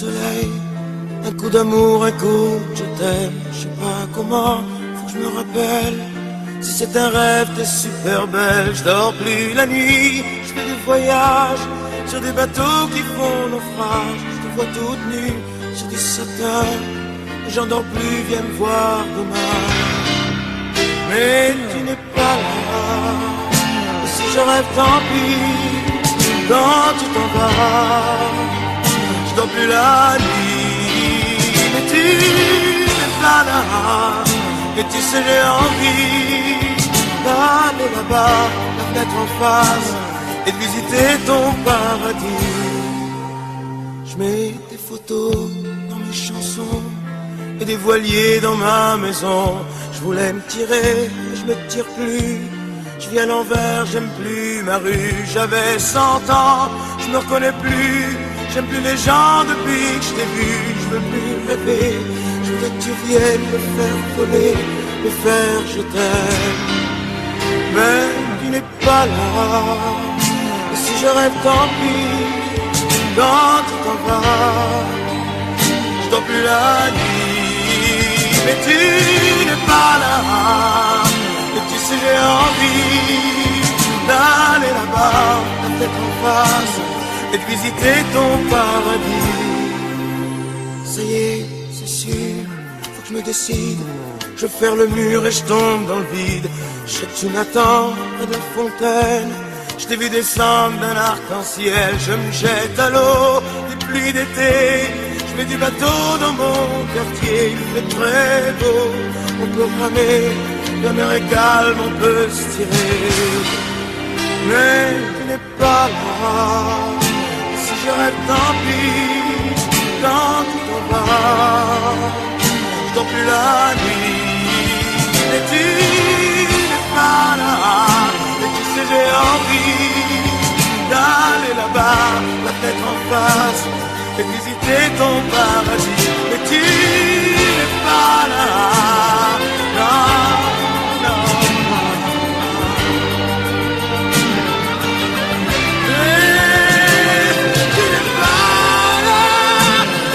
soleil, un coup d'amour, un coup de je t'aime. Je sais pas comment, faut que je me rappelle. Si c'est un rêve, t'es super belle. Je dors plus la nuit, je fais des voyages sur des bateaux qui font naufrage. Je te vois toute nue sur du satin, et j'en dors plus, viens me voir demain. Mais tu n'es pas là, et si je rêve, tant pis, quand tu t'en vas, je dors plus la nuit. Mais tu n'es pas là, et tu sais j'ai envie d'aller là-bas, la fenêtre en face, et de visiter ton paradis. Je mets des photos dans mes chansons et des voiliers dans ma maison. Je voulais me tirer, mais je me tire plus. Je vis à l'envers, j'aime plus ma rue. J'avais 100 ans, je me reconnais plus. J'aime plus les gens depuis que je t'ai vu. Je veux plus rêver, je voudrais que tu viennes me faire voler, me faire je t'aime. Mais tu n'es pas là, et si je rêve tant pis, quand tu t'en vas, je dors plus la nuit. Mais tu n'es pas là, et tu sais j'ai envie d'aller là-bas, la tête en face, et de visiter ton paradis. Ça y est, c'est sûr, faut que je me décide. Je vais faire le mur et je tombe dans le vide. Je sais que tu m'attends près de la fontaine. Je t'ai vu descendre d'un arc-en-ciel. Je me jette à l'eau des pluies d'été. Je mets du bateau dans mon quartier. Il fait très beau, on peut ramer. La mer est calme, on peut se tirer. Mais tu n'es pas là, si je rêve tant pis, quand tu t'en vas, je dors plus la nuit. Mais tu n'es pas là, et tu sais j'ai envie d'aller là-bas, la tête en face, et visiter ton paradis. Mais tu n'es pas là, non, non. Mais tu n'es pas là,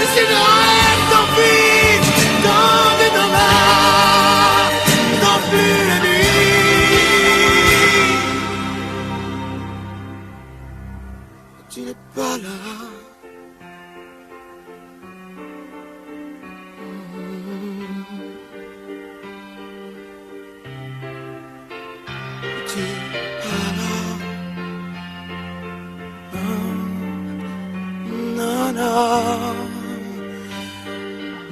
et si je rêve tant pis, quand tu t'en vas, non plus la nuit. Tu n'es pas là. Tu n'es pas là. Non, non.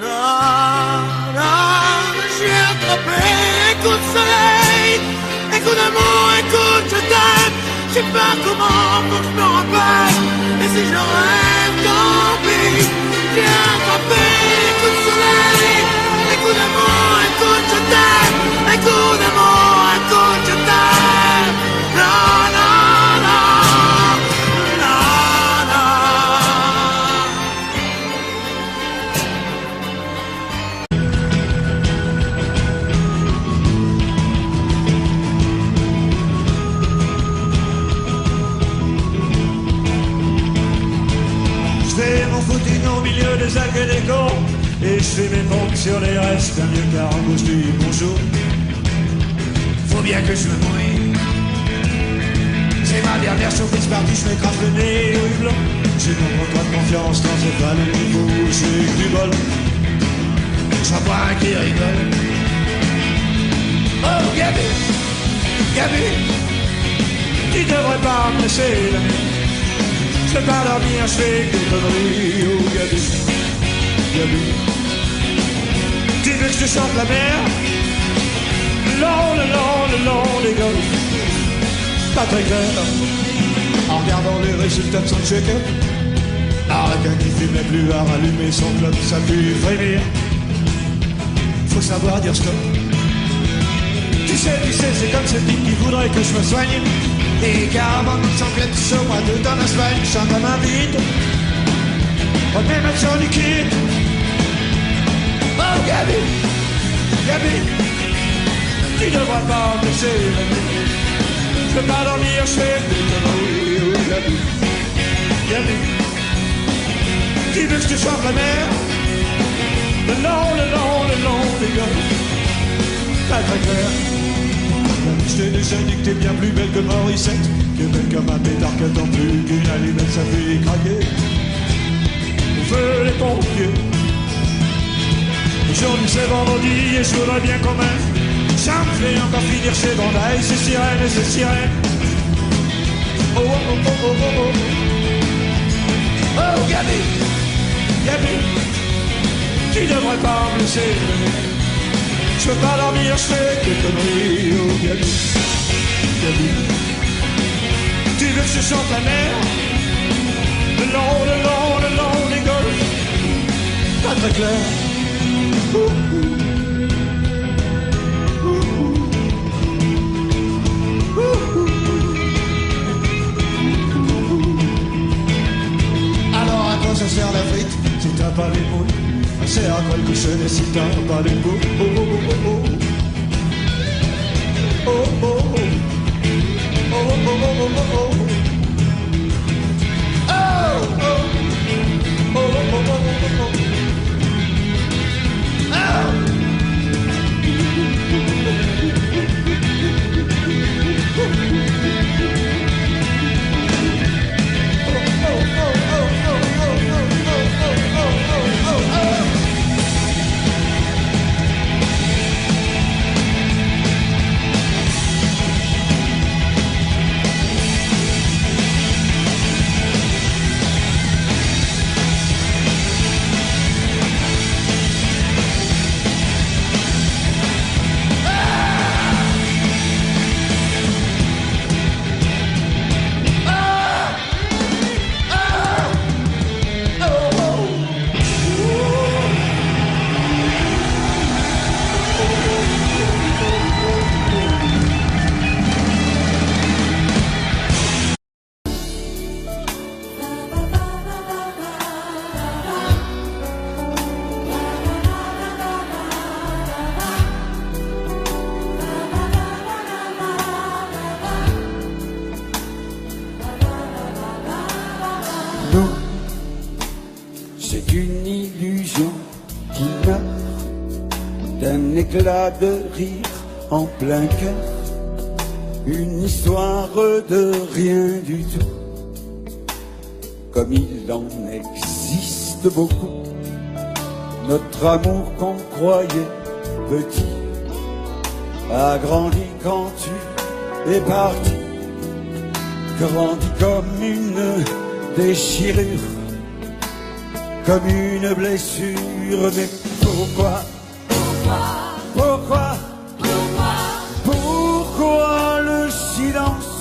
Non, non, j'ai attrapé un coup de soleil, un coup d'amour, un coup de je t'aime. Je sais pas comment, faut que je me rappelle. Et si je rêve, tant pis. J'ai attrapé un coup de soleil, un coup d'amour, un coup de je t'aime. Un coup d'amour, un coup de je t'aime. Non, non, non, non, non. Je fais mon footing au milieu des algues et des cons, et je fais mes pompes sur les restes d'un vieux cargos du bonjour. Faut bien que je me mouille. C'est ma dernière surprise partie, je m'écrase le nez au hublot. J'ai mon contrat de confiance dans ce pas le niveau, j'ai que du bol. J'en vois un qui rigole. Oh Gabi, Gabi, tu devrais pas me laisser là. Je peux pas dormir, je fais que des conneries. Oh Gabi, Gabi, tu veux que je te chante la mer? Le long, les gars, pas très clair. En regardant les résultats de son check-up, Arrêt qui fumait plus à rallumer son club, ça pue frémir. Faut savoir dire stop. Tu sais, c'est comme ce type qui voudrait que je me soigne. Et carrément une sanglette sur moi tout en Espagne, chante à ma vide. Remets ma sur liquide. Oh Gabi, Gabi, tu devrais pas me laisser. Je peux pas dormir, je fais des conneries. Oh Gabi, Gabi, Tu veux que je te chante la mer? Le long des golfs. Pas très clair. Je t'ai déjà dit que t'es bien plus belle que Morissette, que belle comme un pétard que tant plus qu'une allumette, ça fait craquer. On fait les pompiers. Aujourd'hui c'est vendredi et je voudrais bien quand même. Ça me fait encore finir chez Bandaille, c'est sirène et c'est sirène. Oh oh oh oh oh oh oh. Oh Gabi, Gabi, tu devrais pas me laisser. Je peux pas dormir, je fais des conneries. Oh Gabi, Gabi, tu veux que je chante la mer? Le long des golfs. Pas très clair. Alors à quoi ça sert la frite si t'as pas les mots? Ça sert à quoi le cochonnet si t'as pas les mots? Oh oh oh oh oh. Oh oh oh. Oh oh oh oh oh oh. Oh oh. Oh oh oh oh oh. C'est une illusion qui meurt d'un éclat de rire en plein cœur. Une histoire de rien du tout, comme il en existe beaucoup. Notre amour qu'on croyait petit a grandi quand tu es parti, grandi comme une déchirure, comme une blessure. Mais pourquoi, pourquoi le silence?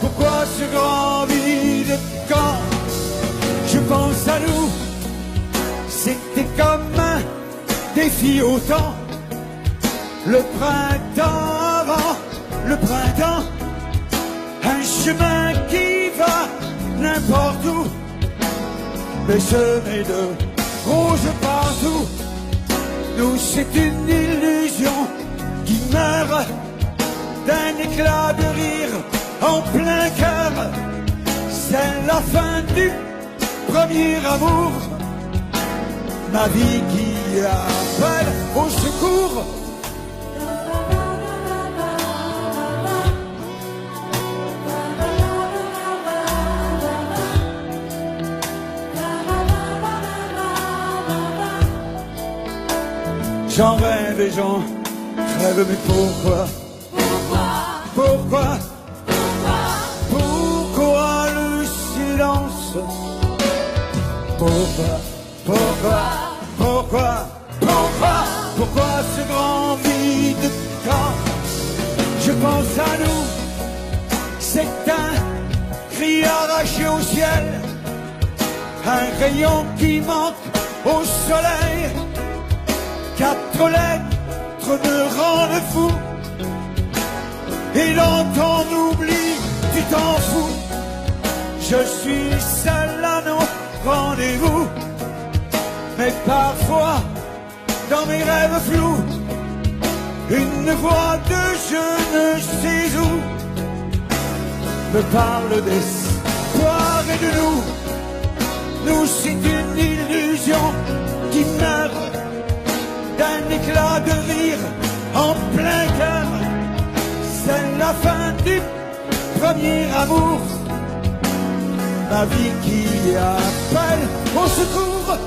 Pourquoi ce grand vide quand je pense à nous? C'était comme un défi au temps, le printemps avant le printemps, un chemin qui va n'importe où, mais semé de roses partout. Nous, c'est une illusion qui meurt d'un éclat de rire en plein cœur. C'est la fin du premier amour, ma vie qui appelle au secours. J'en rêve et j'en rêve, mais pourquoi le silence? Pourquoi ce grand vide quand je pense à nous? C'est un cri arraché au ciel, un rayon qui manque au soleil. 4 lettres me rendent fou, et dans ton oubli, tu t'en fous. Je suis seul à nos rendez-vous, mais parfois, dans mes rêves flous, une voix de je ne sais où me parle d'espoir et de nous. Nous, c'est une illusion qui meurt d'un éclat de rire en plein cœur. C'est la fin du premier amour. Ma vie qui appelle au secours.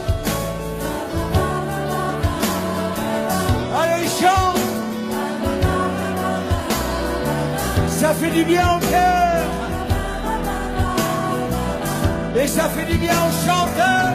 Allez, chante. Ça fait du bien au cœur. Et ça fait du bien aux chanteurs.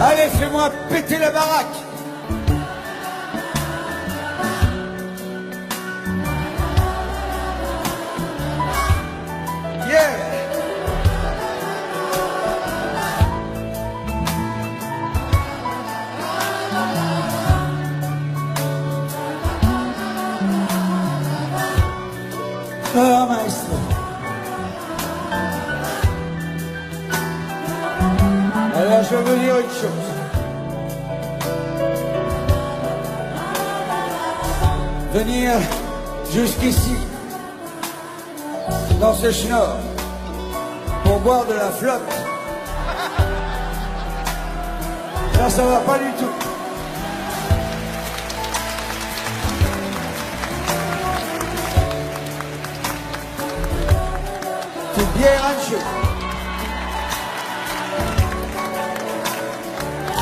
Allez, fais-moi péter la baraque. Yeah. Ah, maestro. Alors, je vais vous dire une chose. Venir jusqu'ici, dans ce schnorr, pour boire de la flotte, ça va pas du tout. C'est bien ranché.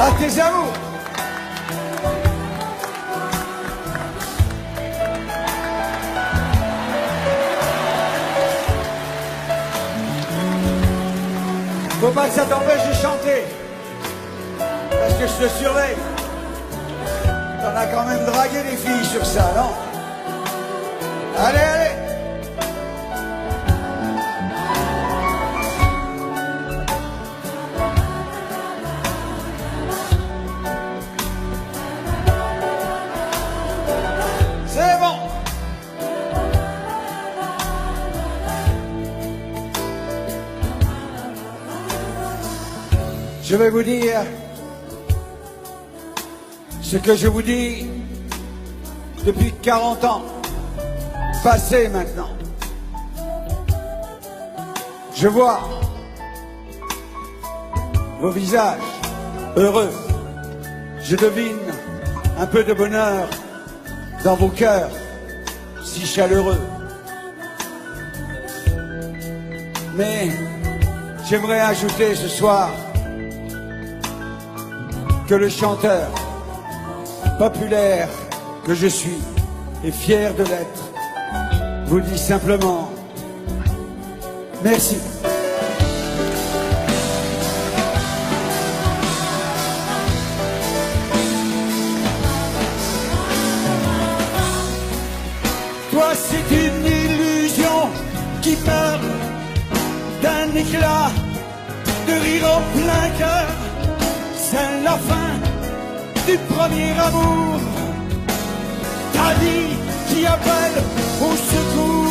À tes amours. Faut pas que ça t'empêche de chanter. Parce que je te surveille. T'en as quand même dragué des filles sur ça, non? Allez, allez. C'est bon. Je vais vous dire ce que je vous dis depuis 40 ans, passé maintenant. Je vois vos visages heureux. Je devine un peu de bonheur dans vos cœurs si chaleureux. Mais j'aimerais ajouter ce soir que le chanteur populaire que je suis et fier de l'être vous dit simplement merci. Toi, c'est une illusion qui meurt d'un éclat de rire en plein cœur. C'est la fin du premier amour. Ta vie qui appelle au secours.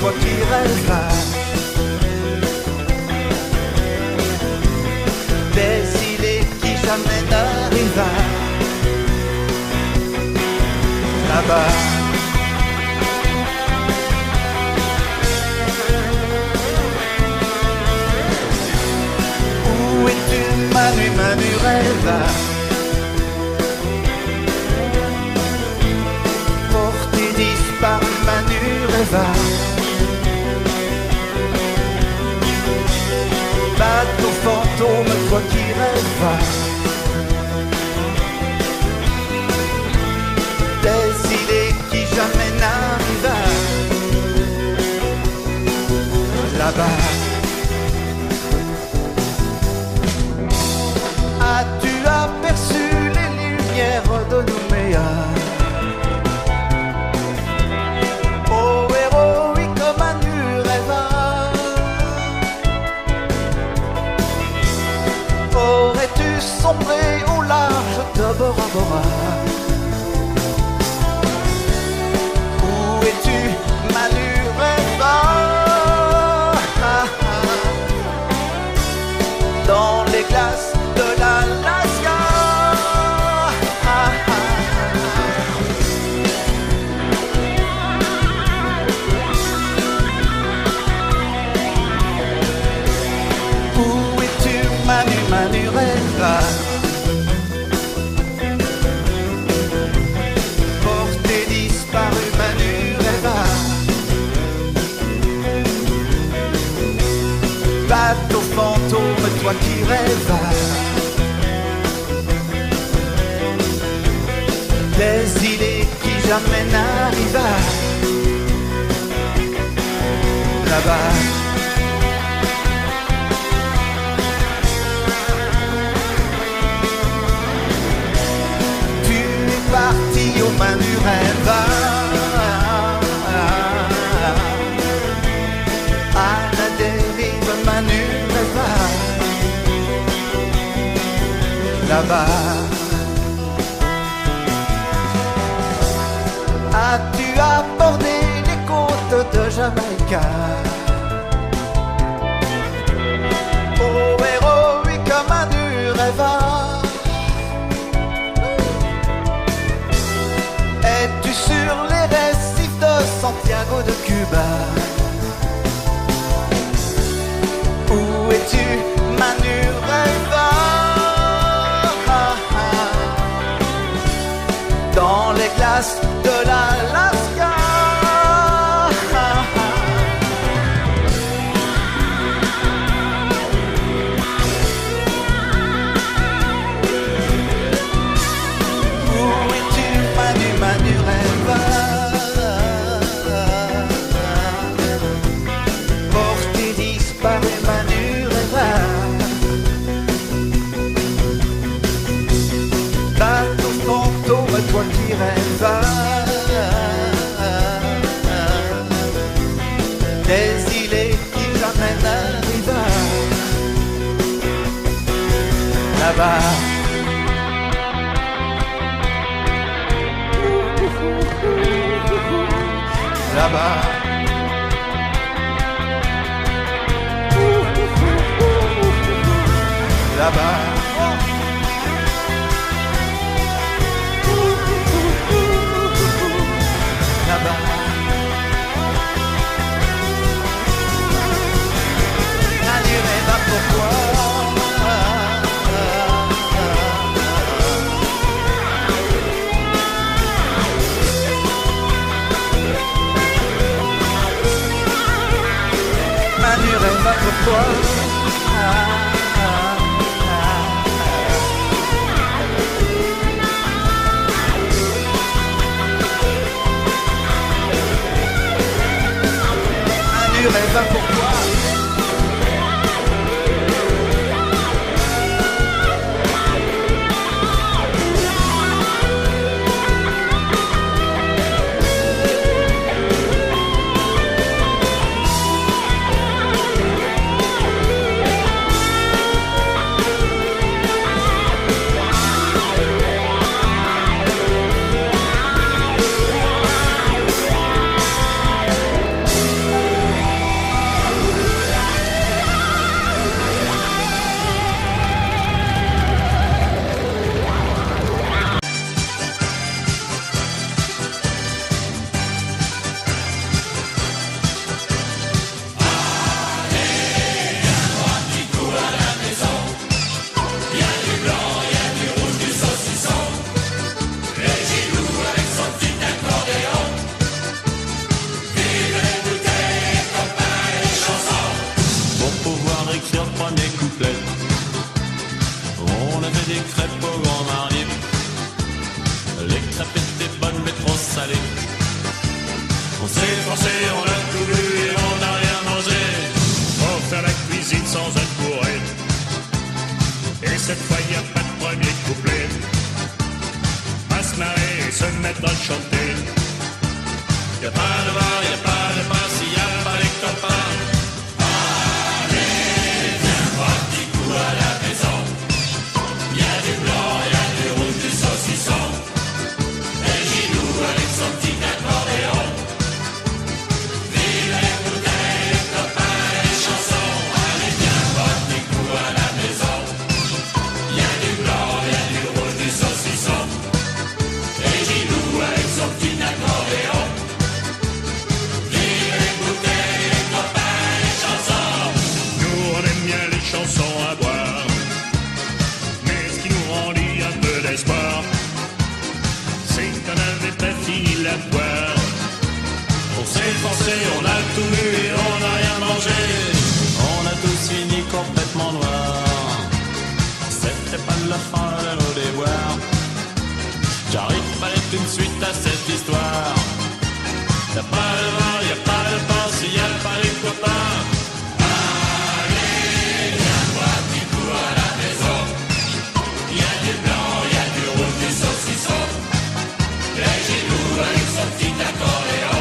toi qui rêves. Des îles qui jamais n'arrivent là-bas. Où es-tu, Manu, Manu rêve? Porté disparu, Manu rêve. Bateau fantôme, toi qui rêves. Des idées qui jamais n'arrivent là-bas. As-tu aperçu les lumières de Nouméa? Oh héroïque comme un rêve. Aurais-tu sombré au large de Bora Bora? Où es-tu, Manu rêve? Dans les glaces de l'Alaska. Où es-tu, Manu, Manu rêve? Porté disparu, Manu rêve. Bateau fantôme, toi qui rêves. Des idées qui jamais n'arrivent là-bas. Tu es parti aux mains du rêve. À la dérive, Manu rêve. Là-bas. As-tu abordé les côtes de Jamaïque? Oh héroïque comme un rêve. Es-tu sur les récifs de Santiago de Cuba? Où es-tu, Manu rêve? Dans les glaces de l'Alaska. Où es-tu, Manu, Manu rêve? Porté disparu, Manu rêve. Bateau fantôme, toi qui rêves. Des îles qui jamais n'arrivent là-bas. Là-bas. Là-bas. Là-bas. Manu rêve pourquoi? Manu rêve pourquoi? Manu rêve pourquoi? installé. On s'est forcé, on a tout vu et on n'a rien mangé. Faut faire la cuisine sans être bourré. Et cette fois y a pas de premier couplet. À se marrer et se mettre à chanter. Y a pas de bar, y a pas de pain s'il y a pas les copains. Allez, viens boire un petit coup à la maison. Y a du blanc, y a du rouge, du saucisson. Et Gilou avec son petit accordéon. Vive les bouteilles, les copains et les chansons. Allez, viens boire un petit coup à la maison. Y a du blanc, y a du rouge, du saucisson. Et Gilou avec son petit accordéon. Vive les bouteilles, les copains et les chansons. Nous on aime bien les chansons à boire. Mais ce qui nous rendit un peu d'espoir, c'est qu'on avait pas fini la boire. On s'est forcé, on a tout vu et on n'a rien mangé. On a tous fini complètement noir. C'était pas la fin de nos déboires. J'arrive pas à être une suite à cette histoire. Y'a pas de vin, y'a pas de pain s'il y a pas les copains. Allez, viens boire un petit coup à la maison. Y'a du blanc, y'a du rouge, du saucisson. Et Gilou avec son petit accordéon.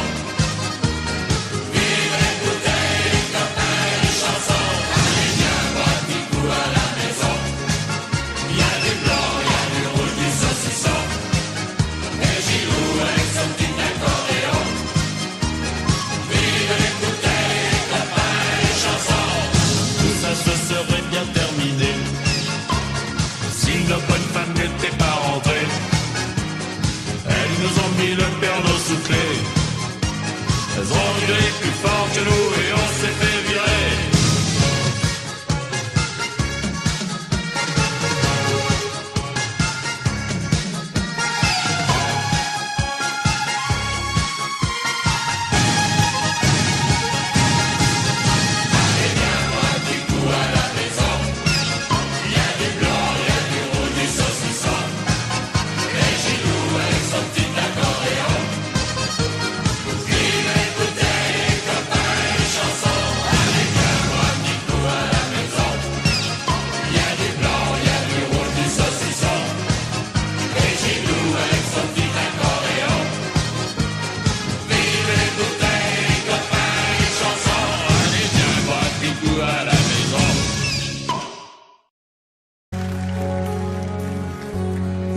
Vive les bouteilles, les copains et les chansons. Allez, viens boire un petit coup à la maison. Y'a du blanc, y'a du rouge, du saucisson. Et Gilou avec son petit accordéon. Vive les bouteilles, les copains et les chansons. Tout ça se serait bien terminé si nos bonnes femmes n'étaient pas rentrées. Elles nous ont mis le perno sous clé. Elles ont gueulé plus fort que nous et on s'est fait virer.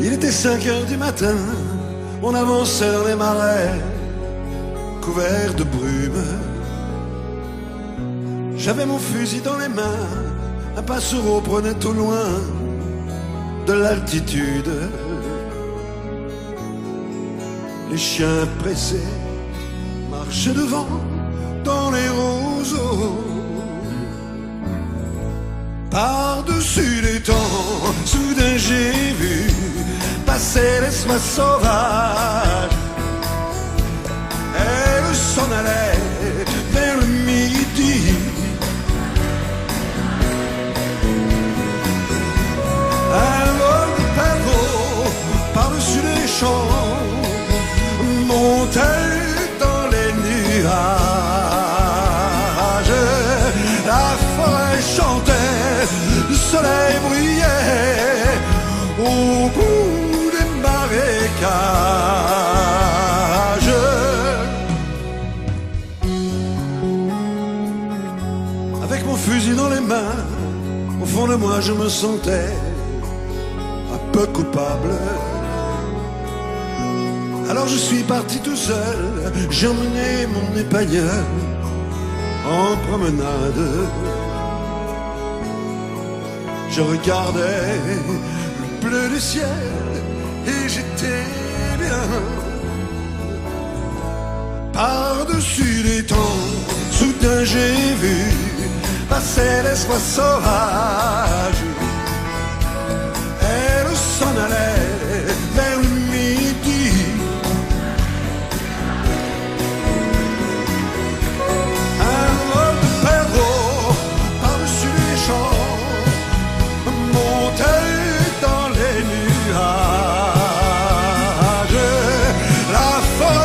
Il était 5 heures du matin, on avançait dans les marais, couverts de brume. J'avais mon fusil dans les mains, un passereau prenait au loin de l'altitude. Les chiens pressés marchaient devant dans les roseaux. Par-dessus les temps, soudain j'ai vu passer l'espace sauvage. Elle s'en allait vers le midi. Un vol de perdreaux par-dessus les champs montait dans les nuages. La forêt chantait, le soleil brillait au bout des marécages. Avec mon fusil dans les mains, au fond de moi je me sentais un peu coupable. Alors je suis parti tout seul, j'ai emmené mon épagneur en promenade. Je regardais le bleu du ciel et j'étais bien. Par-dessus les temps, soudain j'ai vu passer l'espoir sauvage. Elle s'en allait vers le midi. Un vol de perdreaux par-dessus les champs montait dans les nuages. La forêt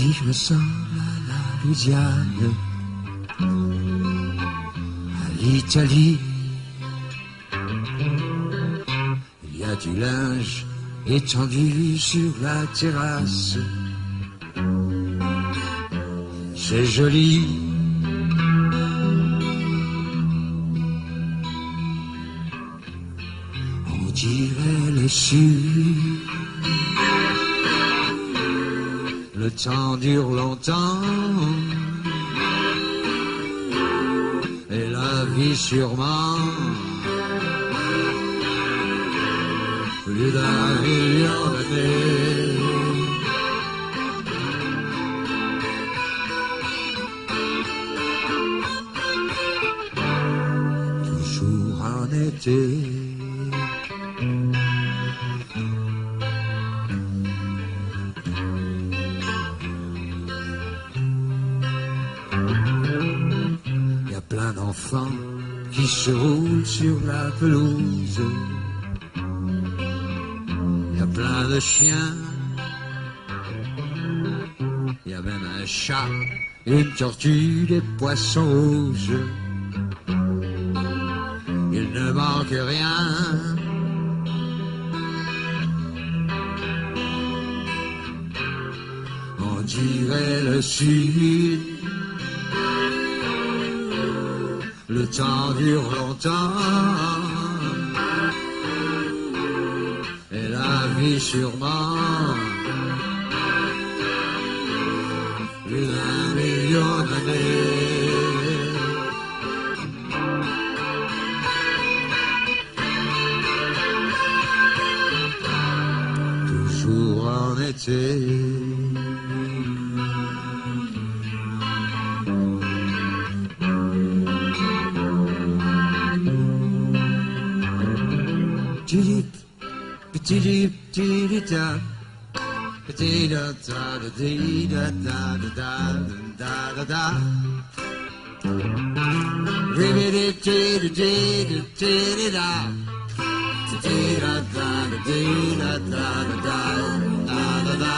vivre sans la Louisiane, à l'Italie. Il y a du linge étendu sur la terrasse. C'est joli. On dirait le sud. Le temps dure longtemps. Et la vie sûrement. Plus d'un million d'années. Toujours en été. Il y a plein d'enfants qui se roulent sur la pelouse. Il y a plein de chiens. Il y a même un chat, une tortue, des poissons rouges. Il ne manque rien. On dirait le sud. Le temps dure longtemps. Et la vie sûrement. Plus d'un million d'années. Toujours en été. Tilip, tilip, tilita, tida da da da da da da da da. Ribbidi tida tida tida da. Tida da da da da da da da.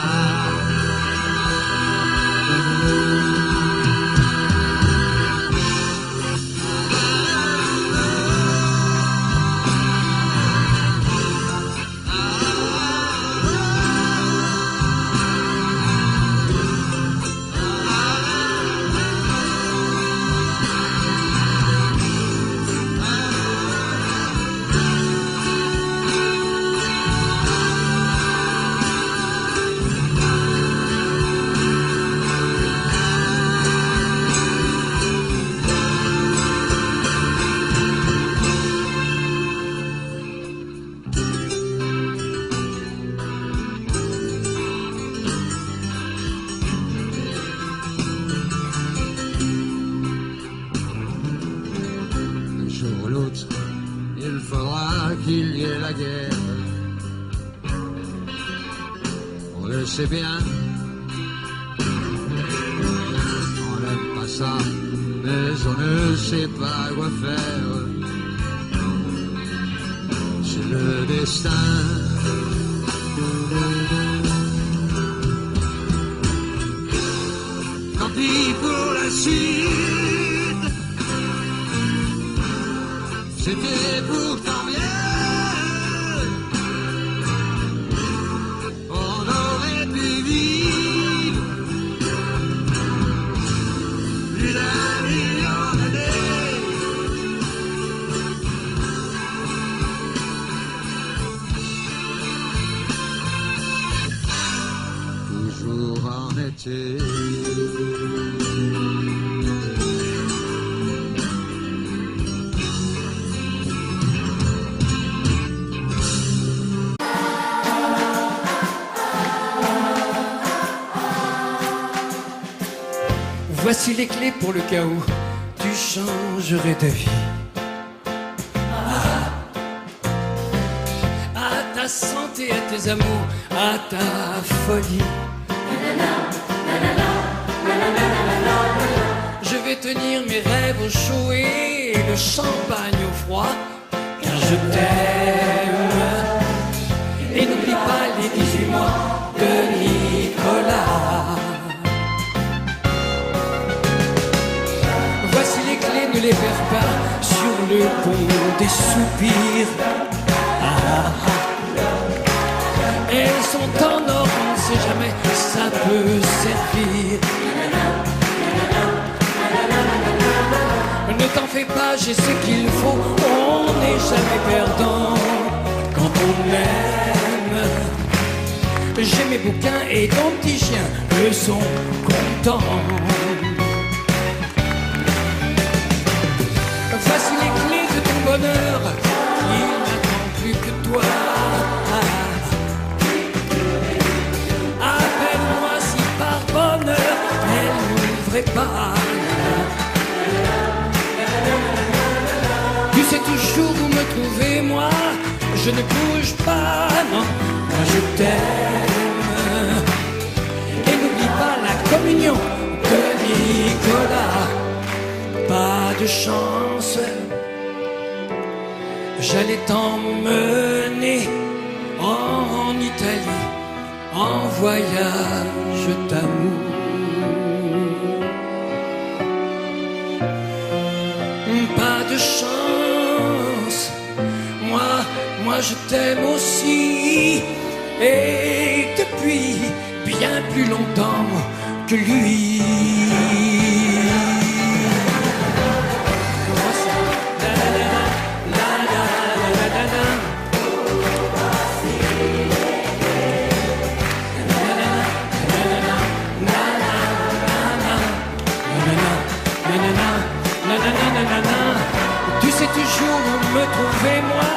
Il faudra qu'il y ait la guerre. On le sait bien. On n'aime pas ça, mais on ne sait pas quoi faire. C'est le destin. Tant pis pour la suite. C'était pourtant mieux. On aurait pu vivre plus d'un million d'années. Toujours en été. Voici les clés pour le cas où tu changerais ta vie. À ta santé, à tes amours, à ta folie. Je vais tenir mes rêves au chaud et le champagne au froid, car je t'aime. Et n'oublie pas les 18 mois de Nicolas. les perds pas sur le pont des soupirs. Elles sont en or, on ne sait jamais, ça peut servir. Ne t'en fais pas, j'ai ce qu'il faut, on n'est jamais perdant quand on aime. J'ai mes bouquins et ton petit chien, eux sont contents. Voici les clés de ton bonheur, il n'attend plus que toi. Appelle-moi si par bonheur elle n'ouvrait pas. Tu sais toujours où me trouver, moi je ne bouge pas, non, moi je t'aime. Et n'oublie pas la communion de Nicolas. Pas de chance, j'allais t'emmener en Italie, en voyage d'amour. Pas de chance, moi je t'aime aussi, et depuis bien plus longtemps que lui. Tu sais toujours où me trouver, moi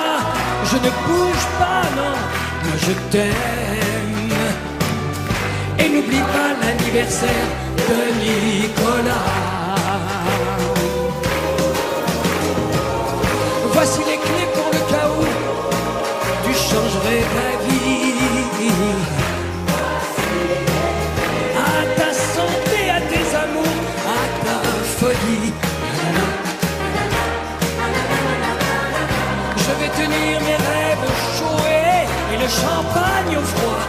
je ne bouge pas, non, moi je t'aime. Et n'oublie pas l'anniversaire de Nicolas. Voici les clés pour le cas où tu changerais ta vie. À ta santé, à tes amours, à ta folie. Je vais tenir mes rêves chauds et le champagne au froid,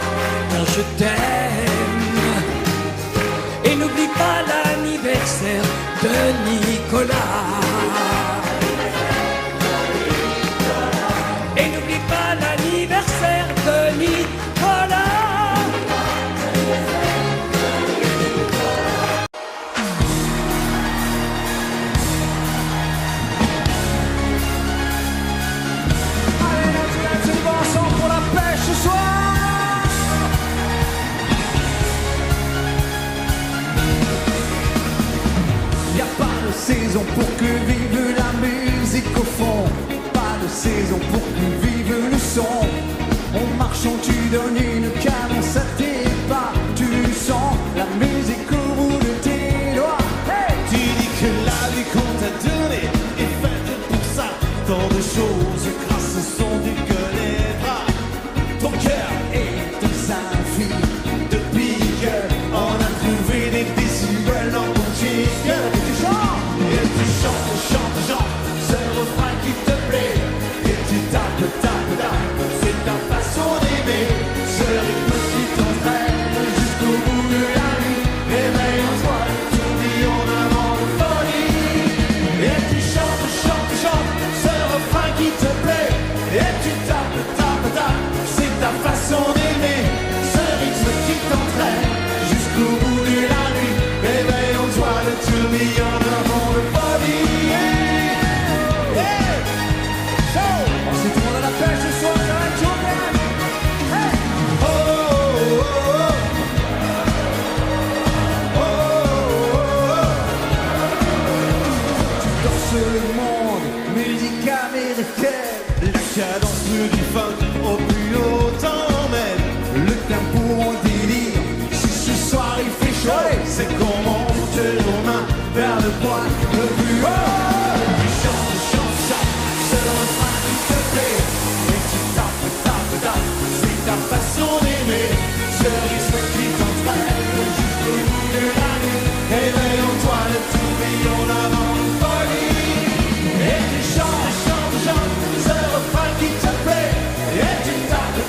car je t'aime. Et n'oublie pas l'anniversaire de Nicolas. Et n'oublie pas l'anniversaire de Nicolas. Saison pour que vive la musique au fond, pas de saison pour que vive le son. En marchant tu donnes une cadence à tes pas, tu sens la musique au bout de tes doigts. Hey, tu dis que la vie qu'on t'a donnée est faite pour ça. Tant de choses grâce au son du que les bras. Ton cœur et tes infinis de pique, on a trouvé des décibels dans ton chic. Et tu chantes, ce refrain qui te plaît. Et tu tapes, c'est ta façon d'aimer. Ce rythme qui t'entraîne jusqu'au bout de la nuit. Éveille en toi le tourbillon d'un vent de folie. Et tu chantes, ce refrain qui te plaît. Et tu tapes, c'est ta façon d'aimer. Ce rythme qui t'entraîne jusqu'au bout de la nuit. Éveille en toi le tourbillon d'un vent de folie. On s'est tourné à la pêche ce soir, ça va être chaud, hey. Oh, oh, oh, oh, oh, oh. Tu danses le monde, musique américaine. La cadence du funk au plus haut t'emmène. Le tempo en délire. Si ce soir il fait chaud, c'est qu'on monte nos mains vers le point le plus haut. Tu chantes, c'est le refrain qui te plaît. Et tu tapes, c'est ta façon d'aimer. Ce rythme qui t'entraîne jusqu'au bout de la nuit. Éveille en toi le tourbillon d'un vent de folie. Et tu chantes, ce refrain qui te plaît. Et tu tapes,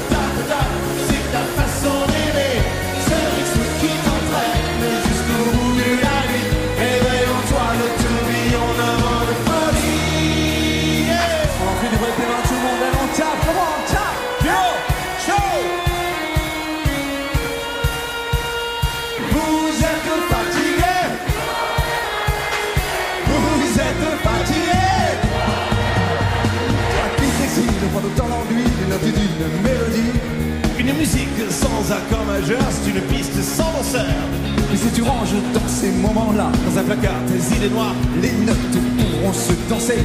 dans un camp majeur, c'est une piste sans danseur. Et si tu ranges dans ces moments-là, Dans un placard, tes idées noires, les notes pourront se danser.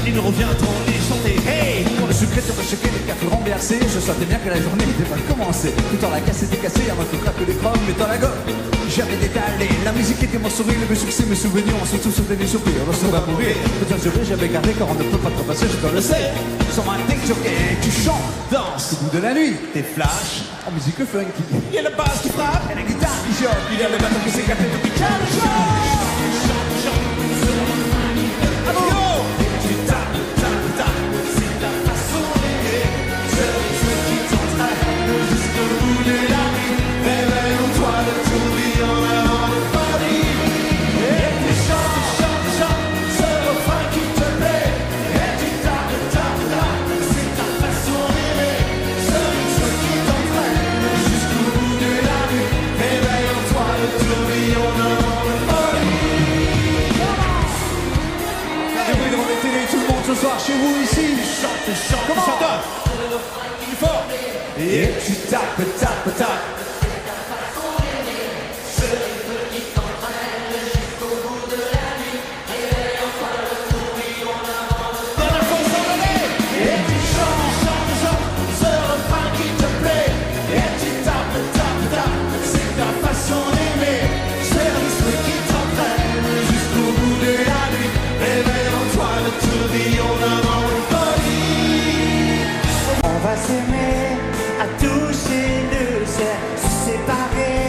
ils nous reviendront les chanter. Hey! Pour le secret, on va choquer les cafés renversés. Je sentais bien que la journée était pas commencée. Tout en la casse était cassée, un autre craque des chromes, mais dans la gomme. J'avais détalé, la musique était mon sourire, mes succès, mes souvenirs, on se tous sauté des soupirs. On va mourir, peut-être je j'avais gardé car on ne peut pas trop passer, je dois le sais. Sur un deck jockey, tu chantes, danses au bout de la nuit. Des flashs, En musique funky, il y a la basse qui frappe, et la guitare qui choque. il y a le bateau qui s'écarte et tout qui calme le chant. Tu tapes, tapes, tapes, c'est ta façon d'aimer. C'est le truc qui t'entraîne jusqu'au bout de la nuit. Réveille-toi de tourbillon avant de folie. Et tu chantes, chantes, chantes, ce refrain qui te plaît. Et tu tapes, tapes, tapes, c'est ta façon d'aimer. C'est le truc qui t'entraîne jusqu'au bout de la nuit. Réveille-toi de tourbillon avant de folie. Du bruit devant les télés, tout le monde ce soir chez vous ici. Chante, chante, chante. Plus fort. Et tu tapes, tapes, tapes. Dernière fois, on s'en allait. Et tu chantes, chantes, chantes, ce refrain qui te plaît. Et tu tapes, tapes, tapes, c'est ta façon d'aimer. C'est le truc qui t'entraîne jusqu'au bout de la nuit. Réveille-toi le tourbillon avant une folie. On va s'aimer, à toucher le ciel, se séparer,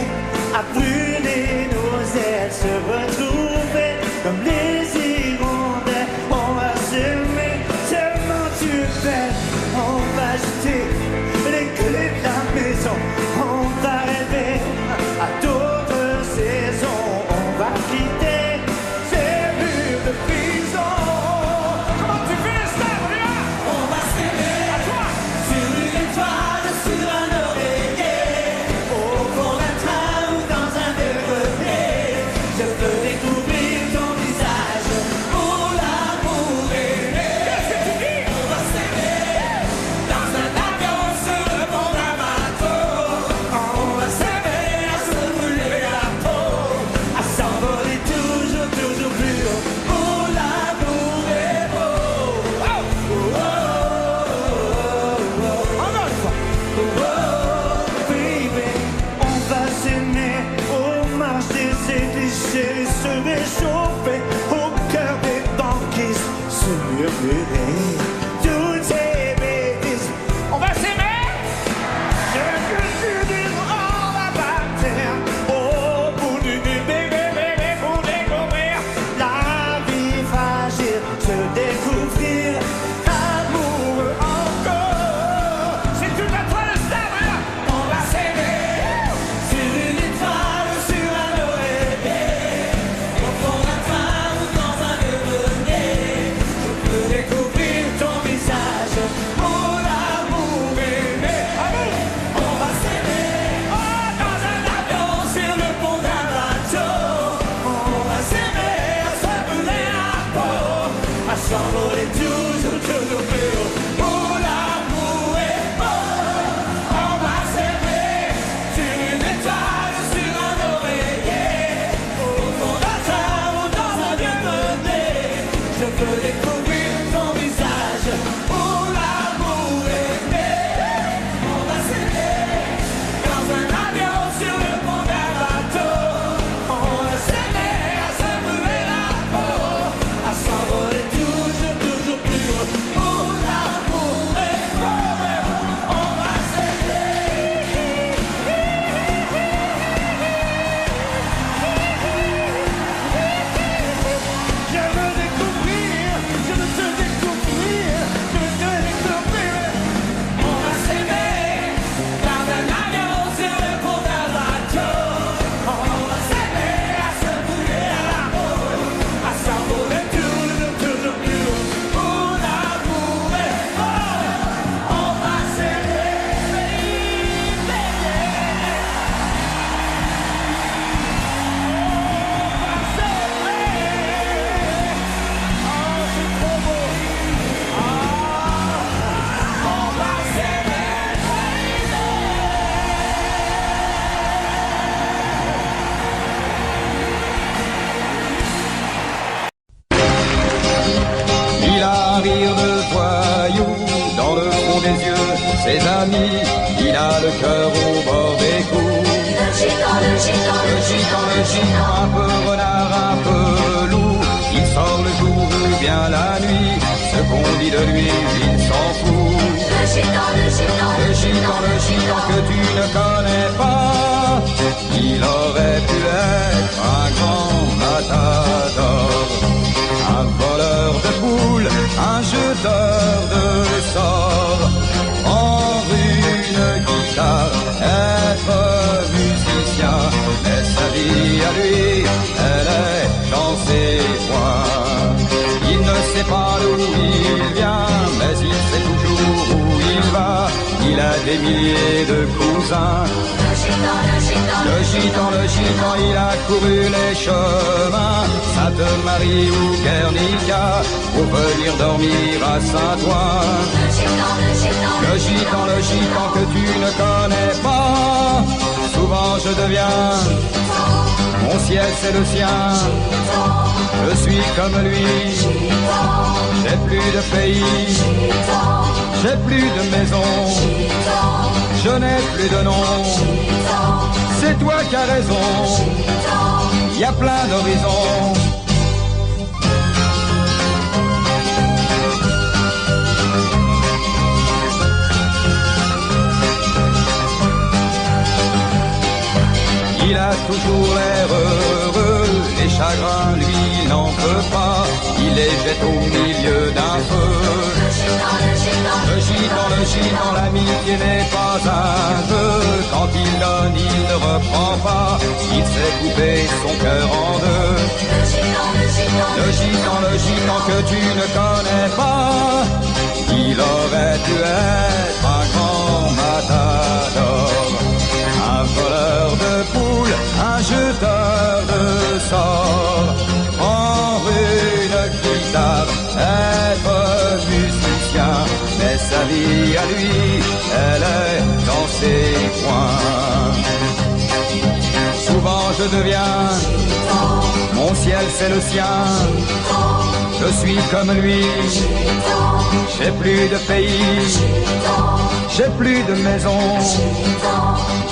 à brûler nos ailes, se retrouver comme les hirondelles. On va s'aimer, tellement tu fais. On va jeter les clés de la maison. On va rêver à d'autres saisons. On va quitter ces murs de prison. Comment tu fais, Star? On va s'aimer à toi. Sur une étoile, sur un oreiller, au fond d'un train ou dans un grenier, je peux découvrir ton visage pour l'amour aimé. Qu'est-ce que tu dis? On va s'aimer dans un avion sur le pont d'un bateau. On va s'aimer à se brûler la peau, à s'envoler toujours, toujours plus haut. Pour l'amour est beau. Oh, oh, oh, oh, oh. Encore une fois. Oh, baby, on va s'aimer aux marches des Élysées, se réchauffer au cœur des banquises, se murmurer toutes ces bêtises. On va s'aimer. Ce que tu dis, on va partir au bout du bébé, bébé, pour découvrir la vie fragile, se découvrir l'amour encore. C'est tout à toi le star, là. On va s'aimer sur une étoile, sur un oreiller, au fond d'un train ou dans un grenier. Je peux découvrir ses amis, il a le cœur au bord des coups. Le gitan, un peu renard, un peu loup, il sort le jour ou bien la nuit, ce qu'on dit de lui, il s'en fout. le gitan que tu ne connais pas, il aurait pu être un grand matador, un voleur de boules, un jeteur de sorts, prendre une guitare, être musicien, mais sa vie à lui, elle est dans ses poings. Il ne sait pas d'où il vient, mais il sait toujours où il va. Il a des milliers de cousins. Le gitan, il a couru les chemins, Sainte-Marie ou Guernica, pour venir dormir à Saint-Ouen. Le gitan que tu ne connais pas, souvent je deviens, mon ciel c'est le sien. Je suis comme lui, j'ai plus de pays, j'ai plus de maison, je n'ai plus de nom. C'est toi qui as raison, il y a plein d'horizons. Il a toujours l'air heureux, les chagrins lui n'en peut pas, il les jette au milieu d'un feu. Le gitan, l'amitié n'est pas un jeu, quand il donne il ne reprend pas, il sait couper son cœur en deux. Le gitan que tu ne connais pas, il aurait dû être un grand matador, un voleur de poules, un jeteur de sorts, prendre une guitare, être musicien, mais sa vie à lui, elle est dans ses poings. Souvent je deviens, mon ciel c'est le sien, je suis comme lui, j'ai plus de pays, j'ai plus de maison,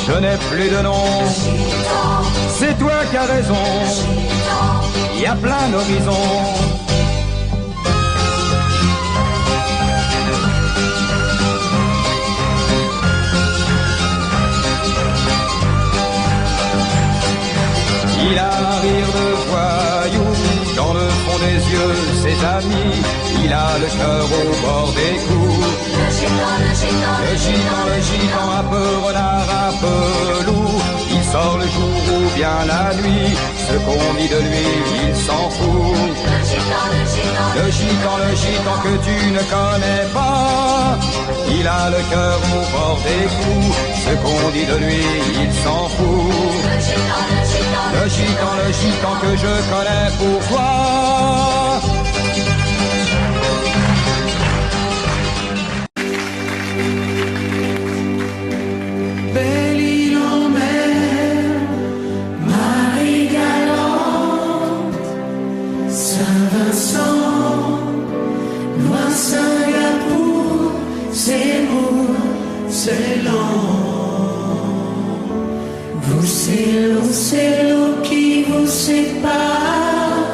je n'ai plus de nom. C'est toi qui as raison, il y a plein d'horizons. Il a un rire de voyou, dans le fond des yeux, ses amis, il a le cœur au bord des coups. Le gitan, un peu renard, un peu loup, il sort le jour ou bien la nuit, ce qu'on dit de lui, il s'en fout. Le gitan que tu ne connais pas, il a le cœur au bord des coups, ce qu'on dit de lui, il s'en fout. Le gitan que je connais, pourquoi? Belle île en mer, Marie-Galante, Saint-Vincent, Noir-Singapour, Zemmour, Ceylan. Vous, c'est l'eau qui vous sépare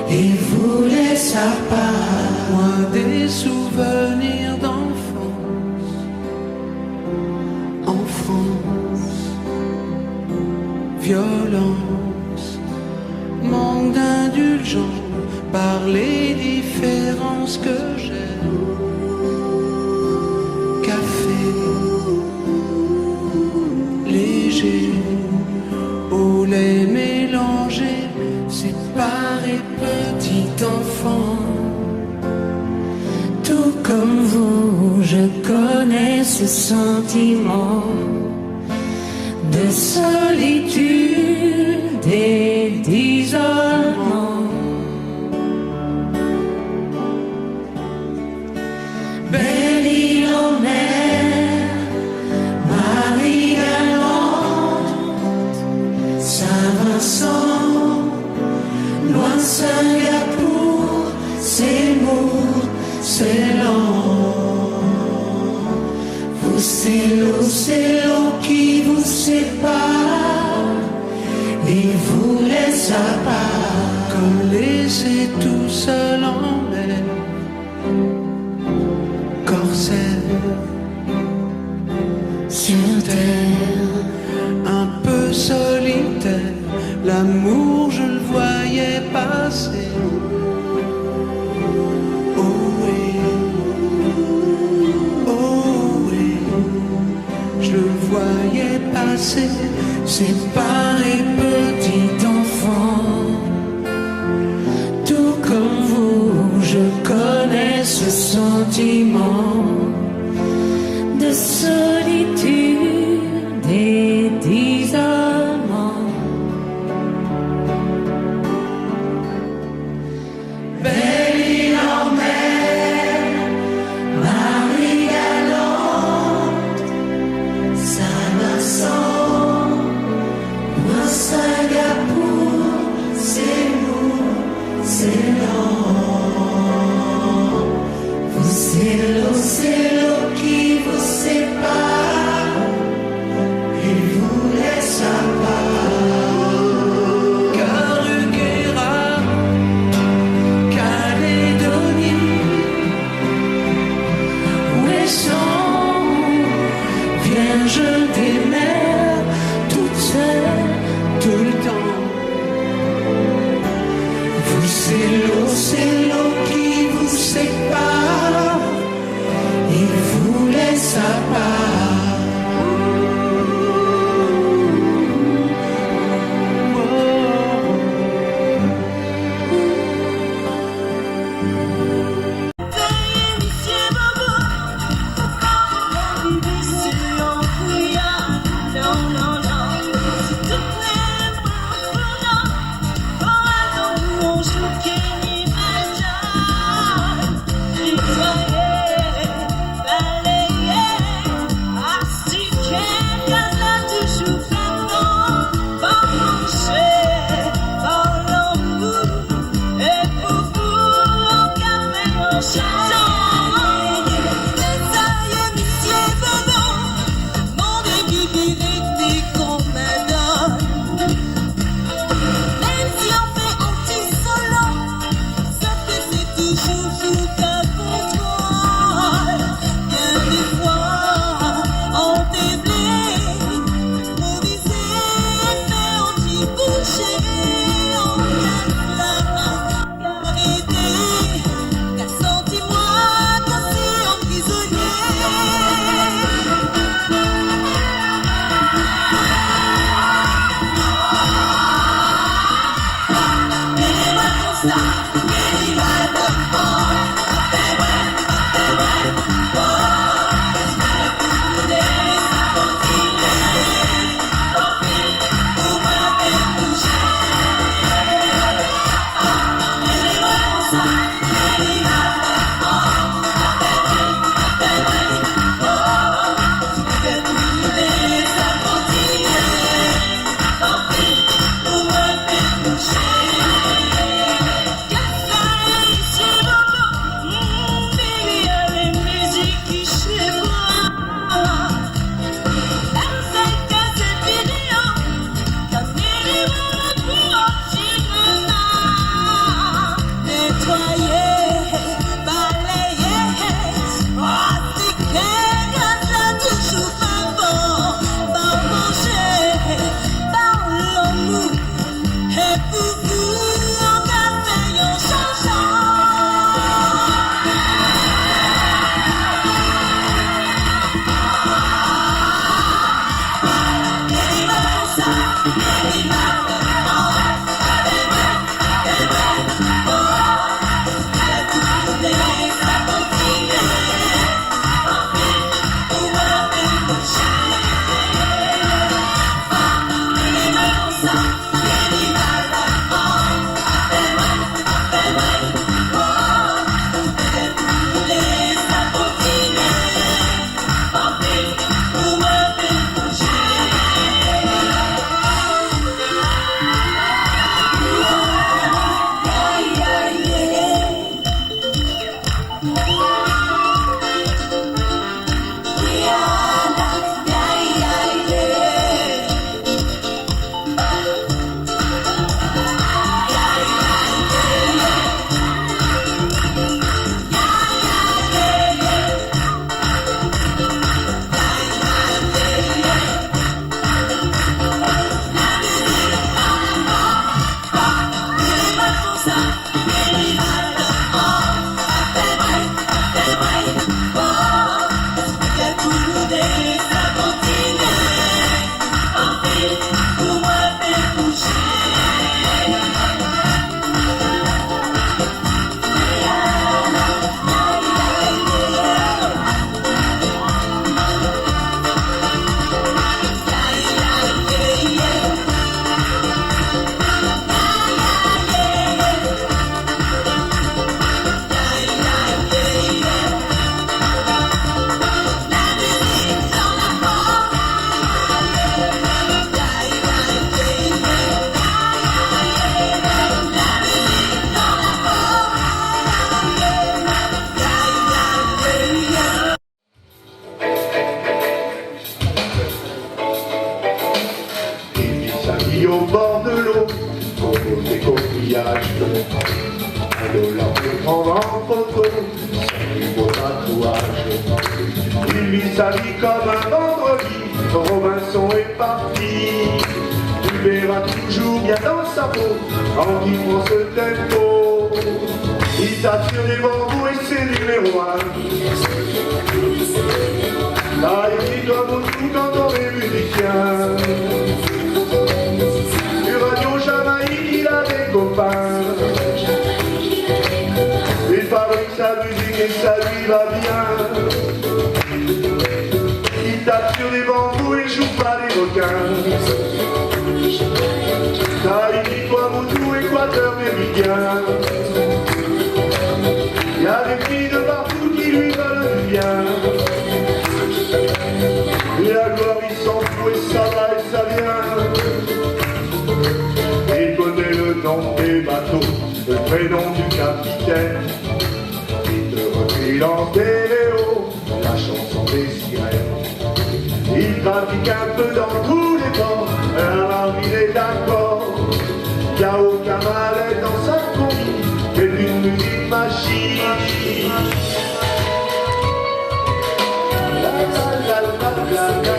et vous laisse à part, loin des souvenirs d'enfance. En France, violence, manque d'indulgence par les différences que j'aime. Café léger, au lait mélangé, séparé petit enfant. Tout comme vous, je connais ce sentiment de solitude et d'isolement. Belle île en mer, Marie-Galante, Saint-Vincent, Noir-Singapour, Zemmour, Ceylan. sa part. Comme laissé tout seul en mer, corsaire sur terre, un peu solitaire. L'amour, je le voyais passer. Je le voyais passer, séparé petit enfant. Tout comme vous, je connais ce sentiment de solitude et d'isolement. Belle île en mer, Marie galante, Saint-Vincent, ou un Singapour, c'est lourd, c'est lent. C'est l'eau qui vous sépare et vous laisse à part. Caruquera, Calédonie, Ouessant, Vierge des mers, toute seule, tout le temps. Vous, c'est l'eau qui vous sépare et vous laisse à part. Oh Au bord de l'eau, au des coquillages, un dollar pour prendre en photo, du beau tatouage. Il vit sa vie comme un vendredi, Robinson est parti. Tu verras toujours bien dans sa peau, quand il prend ce tempo. Il tape sur les bambous et c'est numéro 1. Là, il doit beaucoup quand on est musicien. Il a des copains. Il fabrique sa musique et ça lui va bien. Il tape sur les bambous et joue pas les requins. Tahiti, Tuamotu, Équateur méridien. Il y a des filles de partout qui lui veulent du bien. Et la gloire il s'en fout et ça va et ça vient. Il connaît le nom des bateaux, le prénom du capitaine. Il te refile en stéréo la chanson des sirènes. Il trafique un peu dans tous les temps, alors il est d'accord. Il n'y a aucun mal dans sa combi, mais une musique machine. La la la la la la la.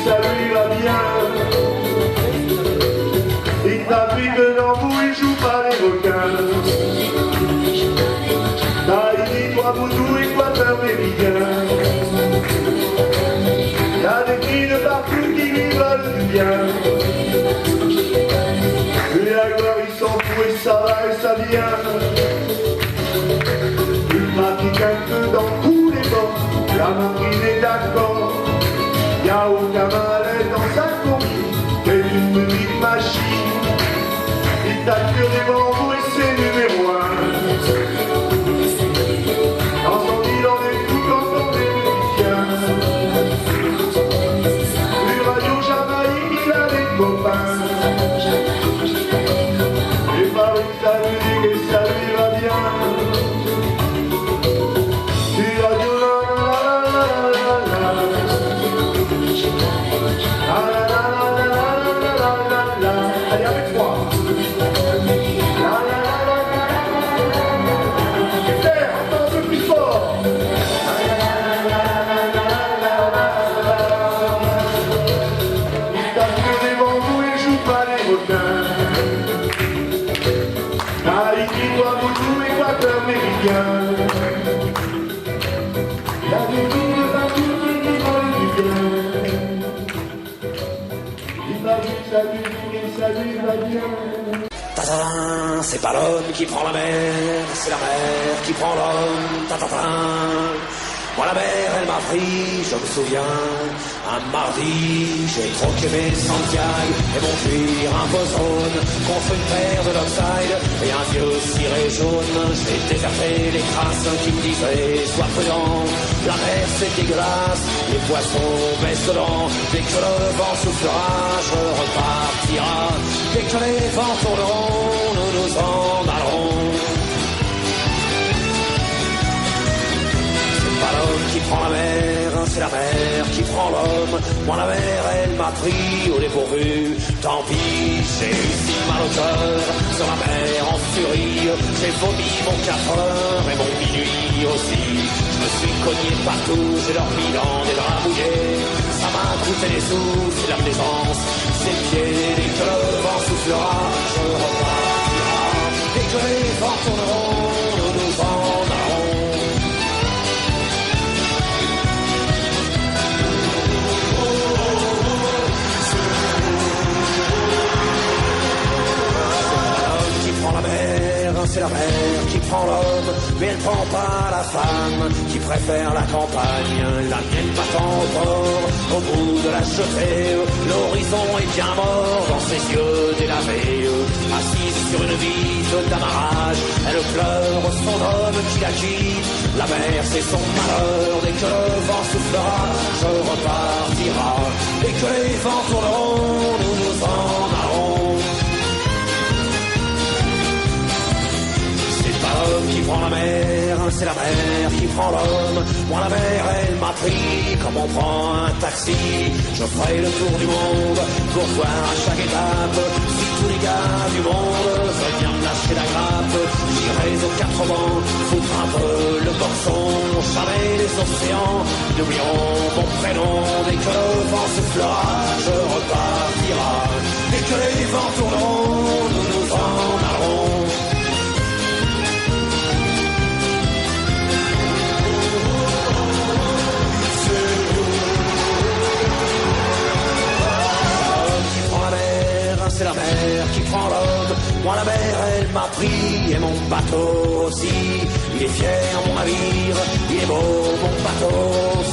Ça lui va bien. Il trafique dans vous, il joue pas les requins. Tahiti, Tuamotu, Équateur méridien. Il y a des filles de partout qui lui veulent du bien. Et la gloire il s'en fout et ça va et ça vient. Il pratique un peu dans tous les bords, la marine est d'accord. Il n'y a aucun mal dans sa combi, mais une musique machine. Il tape sur les bambous et c'est numéro 1. Ensemble il en est tout quand on est musicien. Du radio Jamaïque il a des copains. Il fabrique sa musique et ça lui va bien. Du radio allez avec moi. Super, encore un peu plus fort. Il tape que des bambous et joue pas les requins. Tahiti, Tuamotu, Équateur méridien. Il y a des filles de partout qui veulent du bien. Il fabrique sa musique et ça lui va bien. Ta-ta-ta, c'est pas l'homme qui prend la mer, c'est la mer qui prend l'homme. Ta-ta-ta. Moi la mer elle m'a pris, je me souviens, un mardi, j'ai troqué mes Santiago et mon cuir un peu jaune contre une paire de Lockside et un vieux ciré jaune. J'ai déserté les crasses qui me disaient sois prudent, la mer c'est dégueulasse, les poissons baissent dedans. Dès que le vent soufflera, je repartira. Dès que les vents tourneront, nous nous en allerons. Pas l'homme qui prend la mer, c'est la mer qui prend l'homme. Moi la mer elle m'a pris au dépourvu. Tant pis, j'ai eu si mal au cœur. Sur la mer en furie, j'ai vomi mon 4 heures et mon minuit aussi. Je me suis cogné partout, j'ai dormi dans des draps mouillés. Ça m'a coûté des sous, c'est la plaisance. Ses pieds, dès que le vent soufflera, je repartira. Dès que les vents tourneront, nous nous en allons. C'est la mer qui prend l'homme, mais elle prend pas la femme qui préfère la campagne. La mienne battant au port, au bout de la jetée, l'horizon est bien mort dans ses yeux délavés. Assise sur une vitre d'amarrage, elle pleure son homme qui la quitte. La mer c'est son malheur, dès que le vent soufflera, je repartira. Dès que les vents tourneront, nous nous en allons. L'homme qui prend la mer, c'est la mer qui prend l'homme. Moi la mer elle m'a pris comme on prend un taxi. Je ferai le tour du monde pour voir à chaque étape si tous les gars du monde veulent bien me lâcher la grappe. J'irai aux quatre vents, foutre un peu le boxon. Jamais les océans n'oublieront mon prénom. Dès que le vent soufflera, je repartira. Dès que les vents tourneront, nous nous en allons. C'est la mer qui prend l'homme. Moi la mer elle m'a pris et mon bateau aussi. Il est fier mon navire, il est beau mon bateau.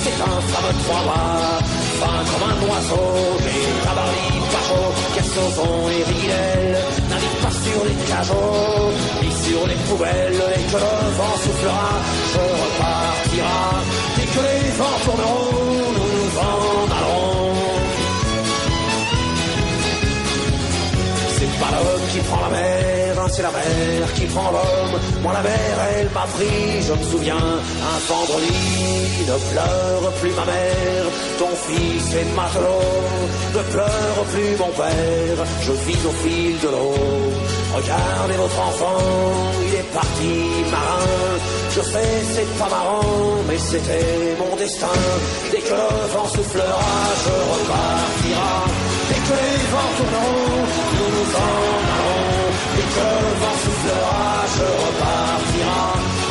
C'est un fameux trois-mâts, fin comme un oiseau. Mais tabarly, pachot, Kersozon et Rigel n'arrive pas sur les cajots ni sur les poubelles. Dès que le vent soufflera, je repartira. Dès que les vents tourneront, nous nous en allons. C'est pas l'homme qui prend la mer, c'est la mer qui prend l'homme. Moi la mer elle m'a pris, je me souviens, un vendredi. Ne pleure plus ma mère, ton fils est matelot. Ne pleure plus mon père, je vis au fil de l'eau. Regardez votre enfant, il est parti marin. Je sais c'est pas marrant, mais c'était mon destin. Dès que le vent soufflera, je repartira. Dès que les vents tourneront, nous nous en allons. Dès que le vent soufflera, je repartira.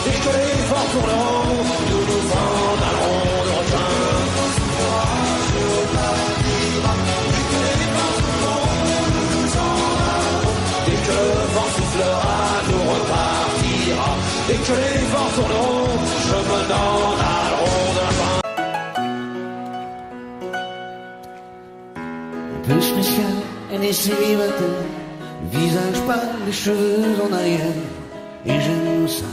Dès que les vents tourneront, nous nous en allons. Le requin soufflera, je repartira. Dès que les vents tourneront, nous nous en allons. Dès que le vent soufflera, nous repartira. Dès que les vents tourneront, je me n'en allons de la fin. Un peu spécial, elle est célibataire. Visage pâle, les cheveux en arrière. Et j'aime ça.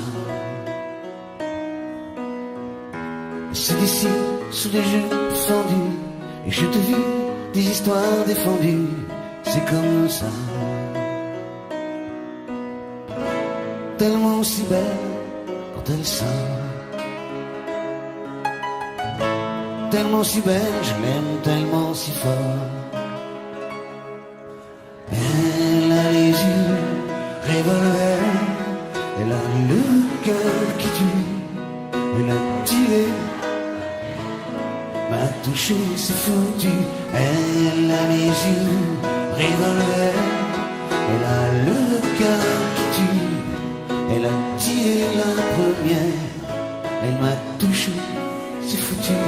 C'est d'ici, sous des jupes fendues. Et je te vis des histoires défendues. C'est comme ça. Tellement si belle quand elle sort. Tellement si belle, je l'aime tellement si fort. Elle a les yeux revolver, elle a le cœur qui tue, elle a tiré, m'a touché, c'est foutu. Elle a les yeux revolver, elle a le cœur qui tue, elle a tiré la première, elle m'a touché, c'est foutu.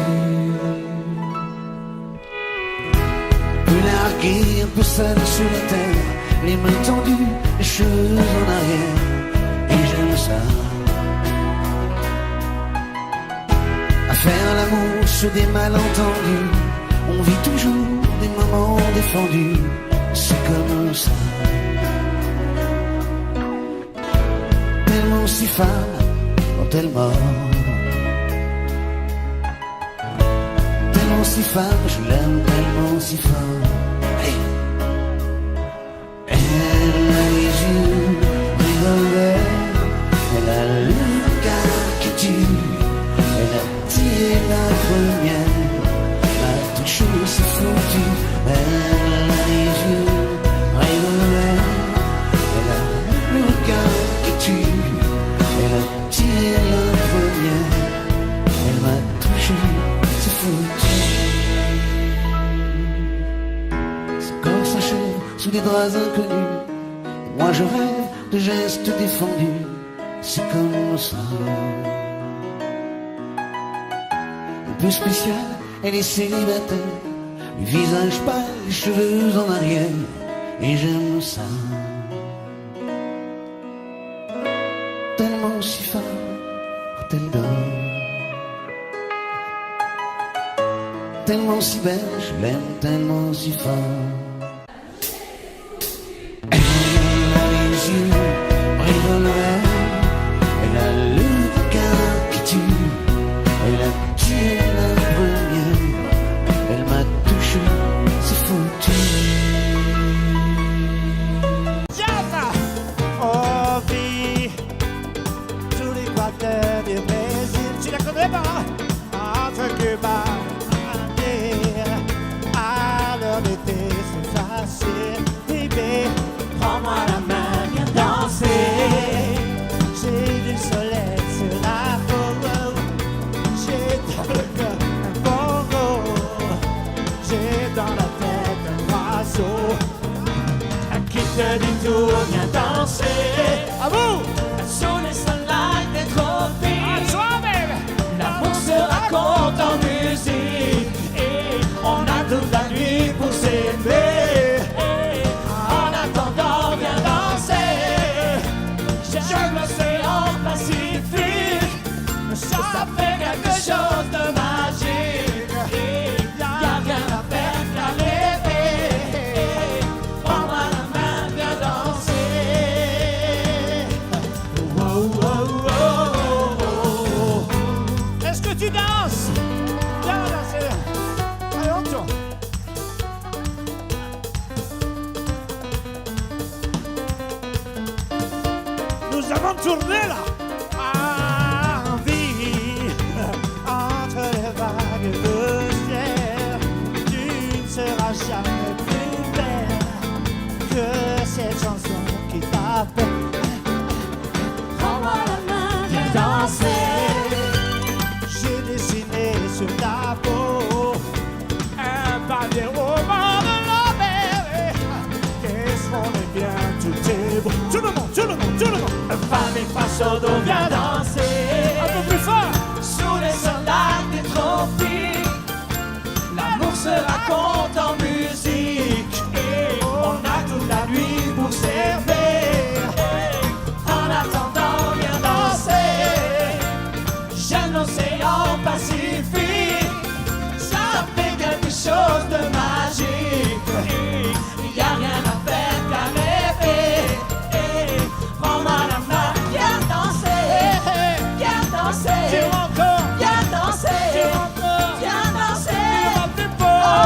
Largué, un peu seul sur la terre, les mains tendues, les cheveux en arrière, et j'aime ça. À faire l'amour sur des malentendus, on vit toujours des moments défendus, c'est comme ça. Tellement si femme quand elle mord, tellement si femme, je l'aime tellement si fort. Elle a les yeux revolver, elle a le cœur qui tue, elle a tiré la première, m'a touché, c'est foutu. Elle a les yeux revolver, elle a le cœur qui tue, elle a tiré la première. des draps inconnus. Moi je rêve de gestes défendus, c'est comme ça. Un peu spécial, elle est célibataire, le visage pâle, les cheveux en arrière, et j'aime ça. Tellement si fort quand elle dort, tellement si belle, je l'aime tellement si fort. Elle a les yeux revolver, elle a le regard qui tue, elle a tué la première, elle m'a touché, c'est foutu. Oh vie, tous les quartiers du Brésil, tu la connais pas? Entre Cuba à l'heure d'été, c'est facile. Bébé, prends-moi la main, viens danser. J'ai du soleil sur la peau, j'ai dans le cœur un bongo, j'ai dans la tête un oiseau qui te dit tout, viens danser. À vous! Sur les sunlight des tropiques, l'amour se raconte en musique. On a toute la nuit pour s'aimer. En attendant, viens danser. J'aime l'océan Pacifique. Ça fait quelque chose de magique. Y'a rien à faire qu'à rêver. Prends-moi la main, viens danser. Oh, oh, oh, oh, oh. Est-ce que tu danses? Viens danser. Allez, on tourne. Nous avons tourné là. Envie entre les vagues de ciel, tu ne seras jamais plus belle que cette chanson qui t'appelle. Prends-moi la main, viens danser. J'ai dessiné sur ta peau un pavé roman de la mer. Qu'est-ce qu'on est bien, tout est beau. Tout le monde, tout le monde, tout le monde. Femme et face au dos, viens danser. Un peu plus fort. Sous les soldats des tropiques, l'amour se raconte en musique. On a toute la nuit pour servir. En attendant, viens danser. J'aime l'océan Pacifique. Ça fait quelque chose de magique. Y'a rien à faire qu'à rêver. Prends-moi la main, viens danser. Viens danser. Viens danser. Viens danser. Oh,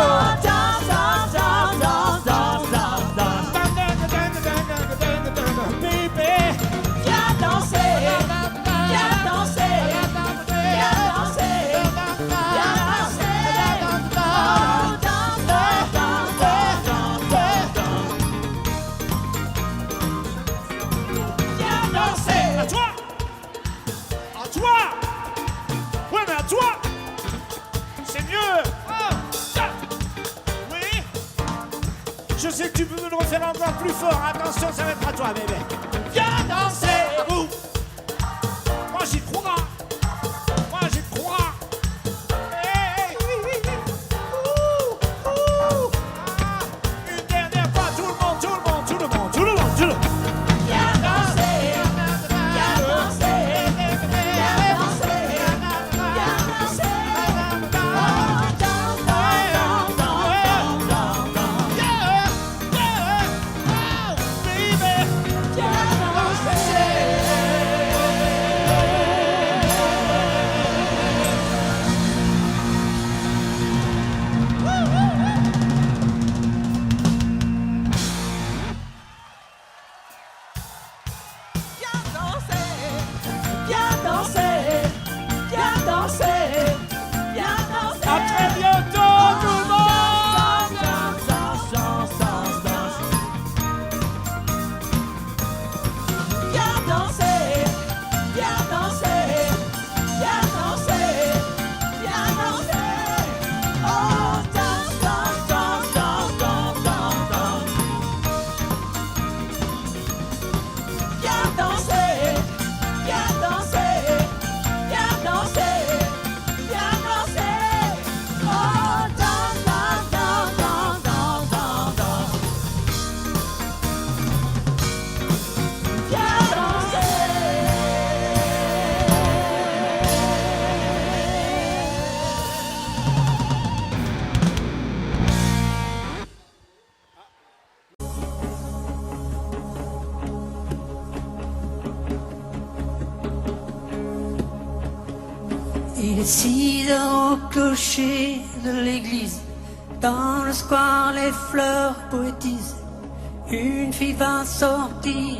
danse, danse, danse, danse, danse, danse, danse. Baby, viens danser. Viens danser. Viens danser. Viens danser. Oh, danse, danse, danse, danse, danse. Viens danser. À toi. À toi. Ouais, mais à toi. C'est mieux. Oui. Je sais que tu peux me le refaire encore plus fort. Attention, ça va être à toi, bébé. Viens danser. À vous. Moi, j'y crois. Moi, j'y crois. Hey. Ouh. Ouh. Ah. Une dernière fois, tout le monde, tout le monde, tout le monde, tout le monde, tout le monde. Viens danser. Viens danser. Viens danser. Viens danser. Oh, danse, danse, danse, danse, danse. Yeah, yeah. Oh, baby. Viens danser. Il est 6 heures au clocher de l'église. Dans le square, les fleurs poétisent. Une fille va sortir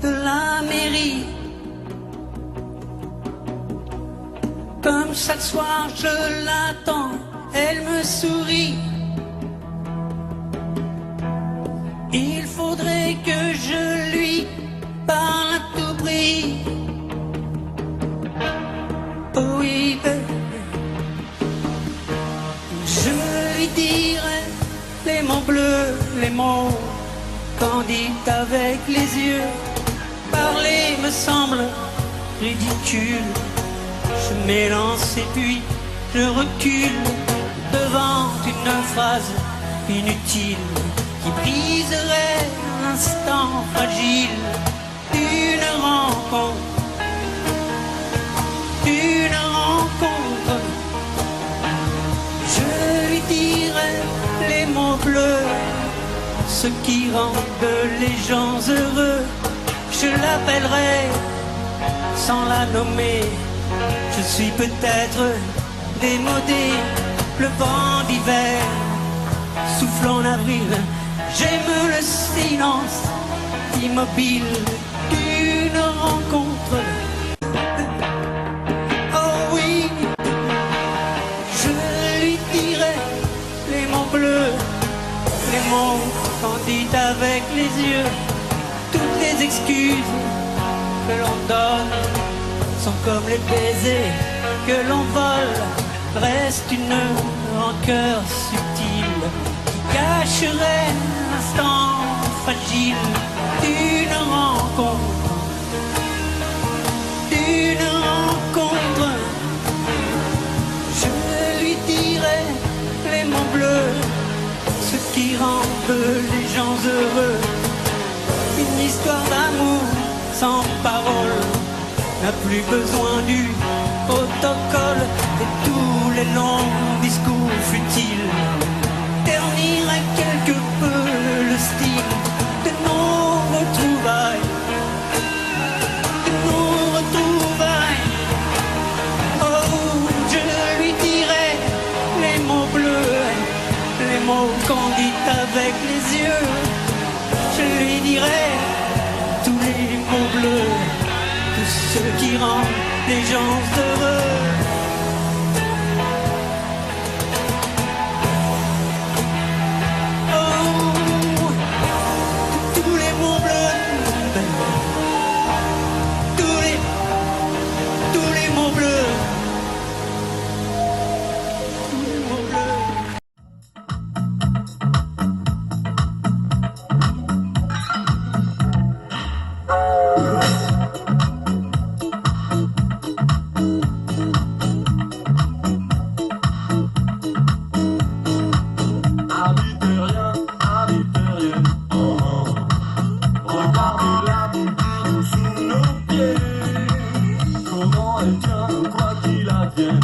de la mairie. Comme chaque soir, je l'attends, elle me sourit. Il faudrait que je lui parle à tout prix. Oh oui, je lui dirai les mots bleus, les mots candides avec les yeux. Parler me semble ridicule. Je m'élance et puis je recule devant une phrase inutile qui briserait l'instant fragile d'une rencontre. Une rencontre, je lui dirai les mots bleus, ce qui rendent les gens heureux. Je l'appellerai sans la nommer. Je suis peut-être démodé, le vent d'hiver souffle en avril. J'aime le silence immobile d'une rencontre. Les mots candides avec les yeux. Toutes les excuses que l'on donne sont comme les baisers que l'on vole. Reste une rancœur subtile qui cacherait l'instant fragile d'une rencontre. D'une rencontre, je lui dirai les mots bleus, ce qui rendent les gens heureux. Une histoire d'amour sans parole n'a plus besoin du protocole. Et tous les longs discours futiles terniraient quelque peu le style de nos retrouvailles. De nos retrouvailles. Oh, je lui dirai les mots bleus, les mots candides avec les yeux. Je lui dirai tous les mots bleus, tous ceux qui rendent les gens heureux. Oh, tous les mots bleus, tous les mots bleus. Comment elle tient, quoi qu'il advienne.